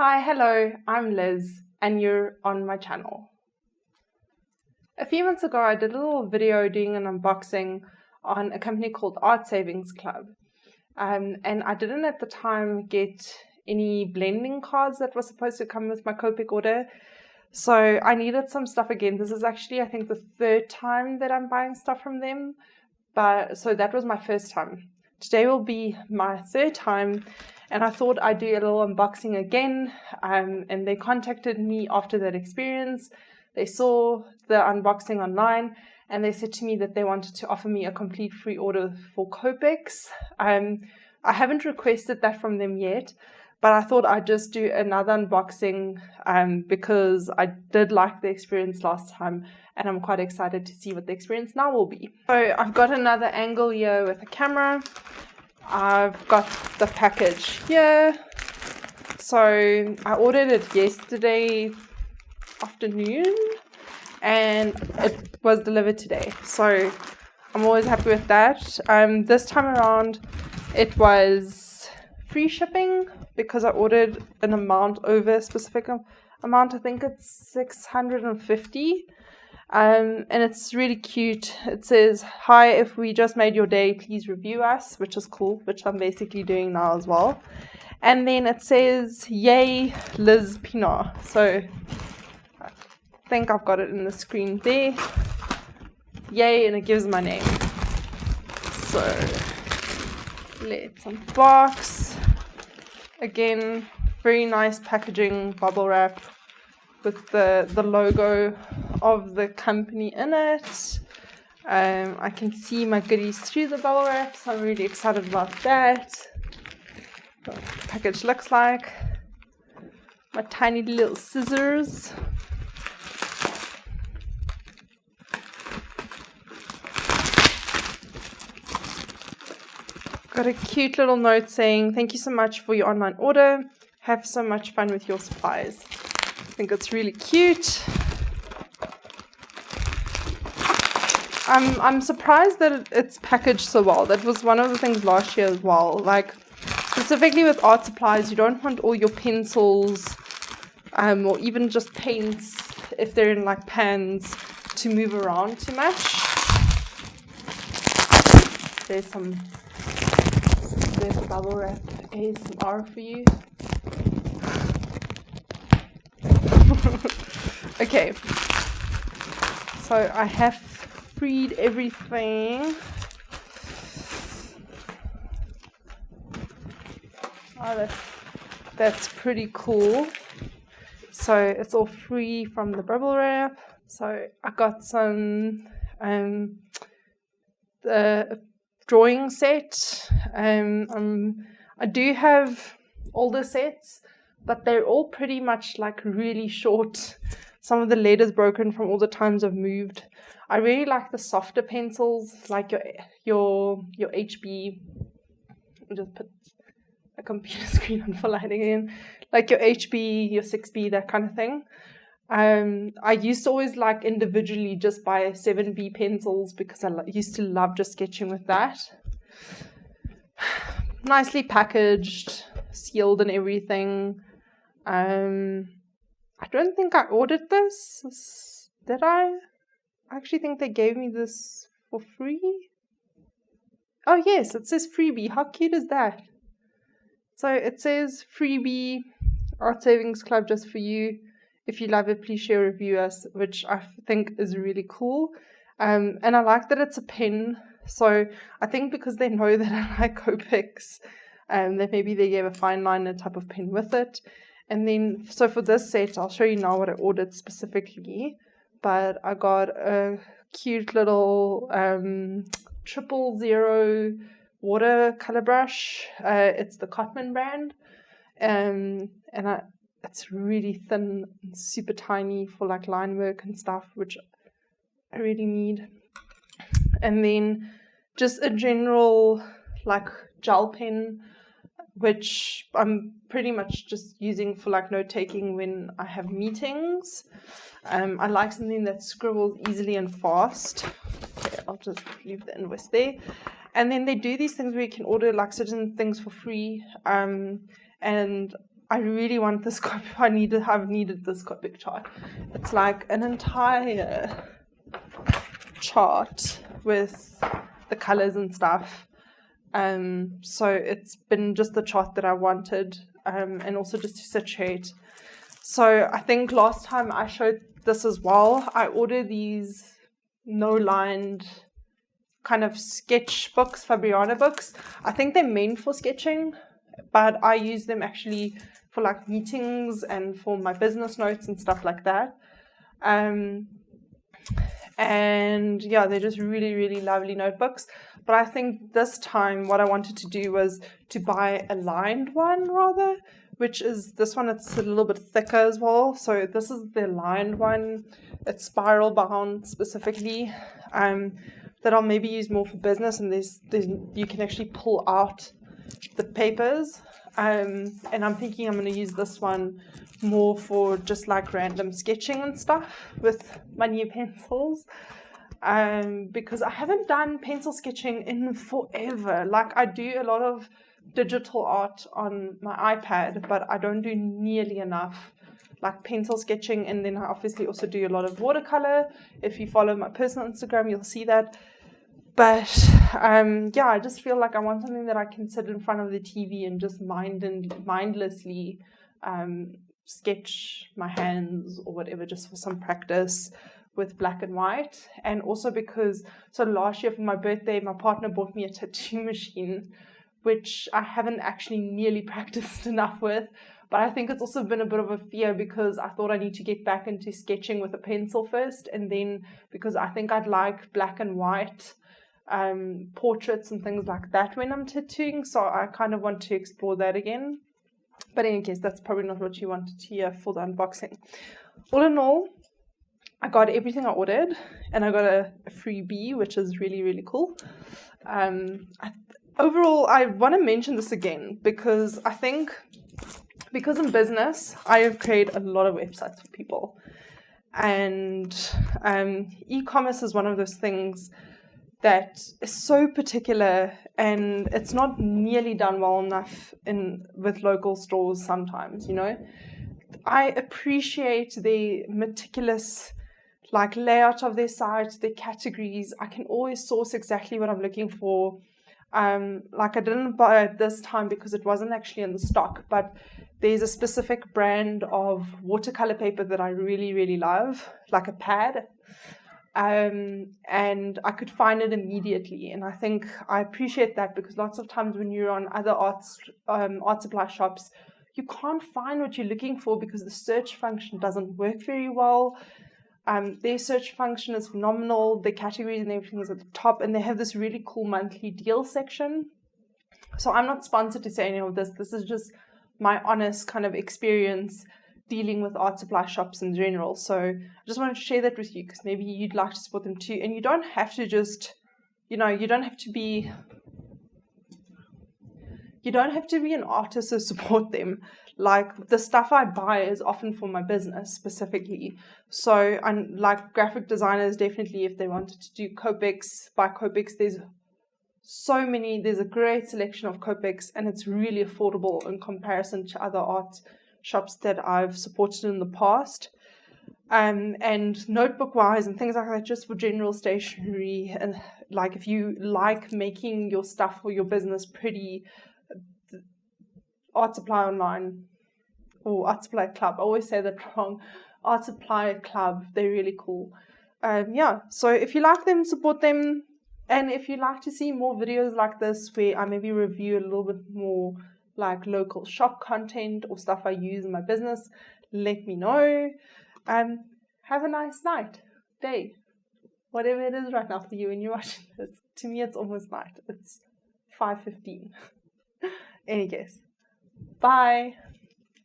Hi, hello, I'm Liz and you're on my channel. A few months ago I did a little video doing an unboxing on a company called ArtSavingsClub. And I didn't at the time get any blending cards that were supposed to come with my Copic order. So I needed some stuff again. This is actually I think the third time that I'm buying stuff from them. So that was my first time. Today will be my third time, and I thought I'd do a little unboxing again. And they contacted me after that experience. They saw the unboxing online, and they said to me that they wanted to offer me a complete free order for Copics. I haven't requested that from them yet, but I thought I'd just do another unboxing because I did like the experience last time, and I'm quite excited to see what the experience now will be. So I've got another angle here with a camera. I've got the package here. So I ordered it yesterday afternoon and it was delivered today. So I'm always happy with that. This time around it was free shipping because I ordered an amount over a specific amount. I think it's 650. And it's really cute. It says, "Hi, if we just made your day, please review us," which is cool, which I'm basically doing now as well. And then it says, "Yay, Liz Pinar." So I think I've got it in the screen there. Yay, and it gives my name. So let's unbox. Again, very nice packaging, bubble wrap with the logo of the company in it. I can see my goodies through the bubble wrap, so I'm really excited about that. What the package looks like. My tiny little scissors. Got a cute little note saying, "Thank you so much for your online order. Have so much fun with your supplies." I think it's really cute. I'm surprised that it's packaged so well. That was one of the things last year as well. Like specifically with art supplies, you don't want all your pencils or even just paints, if they're in like pans, to move around too much. There's bubble wrap ASMR for you. Okay, so I have freed everything. Oh, that's pretty cool. So it's all free from the bubble wrap. So I got some the drawing set. I do have older sets, but they're all pretty much like really short. Some of the letters broken from all the times I've moved. I really like the softer pencils, like your HB. I'll just put a computer screen on for lighting in. Like your HB, your 6B, that kind of thing. I used to always like individually just buy 7B pencils because I used to love just sketching with that. Nicely packaged, sealed and everything. I don't think I ordered this. Did I? I actually think they gave me this for free. Oh yes, it says freebie. How cute is that? So it says freebie, Art Savings Club just for you. If you love it, please share, review us, which I think is really cool. And I like that it's a pen. So I think because they know that I like Copics, that maybe they gave a fine liner type of pen with it. And then, so for this set, I'll show you now what I ordered specifically. But I got a cute little 000 watercolor brush. It's the Cotman brand. It's really thin and super tiny for like line work and stuff, which I really need. And then just a general like gel pen, which I'm pretty much just using for like note taking when I have meetings. I like something that scribbles easily and fast. Okay, I'll just leave the invoice there. And then they do these things where you can order like certain things for free. And I really want this I've needed this Copic chart. It's like an entire chart with the colors and stuff. So it's been just the chart that I wanted, and also just to situate. So I think last time I showed this as well. I ordered these no-lined kind of sketch books, Fabriana books. I think they're meant for sketching, but I use them actually for like meetings and for my business notes and stuff like that. And yeah, they're just really, really lovely notebooks. But I think this time what I wanted to do was to buy a lined one rather, which is this one. It's a little bit thicker as well. So this is the lined one. It's spiral bound specifically, that I'll maybe use more for business. And there's you can actually pull out the papers. And I'm thinking I'm going to use this one more for just like random sketching and stuff with my new pencils. Because I haven't done pencil sketching in forever. Like I do a lot of digital art on my iPad, but I don't do nearly enough like pencil sketching. And then I obviously also do a lot of watercolor. If you follow my personal Instagram, you'll see that. But yeah, I just feel like I want something that I can sit in front of the TV and just mindlessly sketch my hands or whatever, just for some practice with black and white. And also because, so last year for my birthday, my partner bought me a tattoo machine, which I haven't actually nearly practiced enough with. But I think it's also been a bit of a fear because I thought I need to get back into sketching with a pencil first. And then because I think I'd like black and white portraits and things like that when I'm tattooing. So I kind of want to explore that again. But in any case, that's probably not what you wanted to hear for the unboxing. All in all, I got everything I ordered, and I got a freebie, which is really, really cool. Overall, I want to mention this again because I think, because in business, I have created a lot of websites for people. And e-commerce is one of those things that is so particular, and it's not nearly done well enough with local stores sometimes, you know. I appreciate the meticulous like layout of their site, their categories. I can always source exactly what I'm looking for. Like I didn't buy it this time because it wasn't actually in the stock, but there's a specific brand of watercolor paper that I really, really love, like a pad. And I could find it immediately, and I think I appreciate that because lots of times when you're on other art supply shops, you can't find what you're looking for because the search function doesn't work very well. Their search function is phenomenal. The categories and everything is at the top, and they have this really cool monthly deal section. So I'm not sponsored to say any of this. This is just my honest kind of experience dealing with art supply shops in general. So I just wanted to share that with you because maybe you'd like to support them too. And you don't have to just, you don't have to be an artist to support them. Like the stuff I buy is often for my business specifically. So I'm like graphic designers, definitely if they wanted to do Copics, buy Copics, there's a great selection of Copics, and it's really affordable in comparison to other art shops that I've supported in the past. And notebook wise and things like that, just for general stationery, and like if you like making your stuff for your business pretty, Art Supply Online or Art Supply Club, I always say that wrong, Art Supply Club, they're really cool. So if you like them, support them. And if you'd like to see more videos like this where I maybe review a little bit more like local shop content or stuff I use in my business, let me know. Have a nice night, day, whatever it is right now for you when you're watching this. To me, it's almost night. It's 5:15. Any case, bye.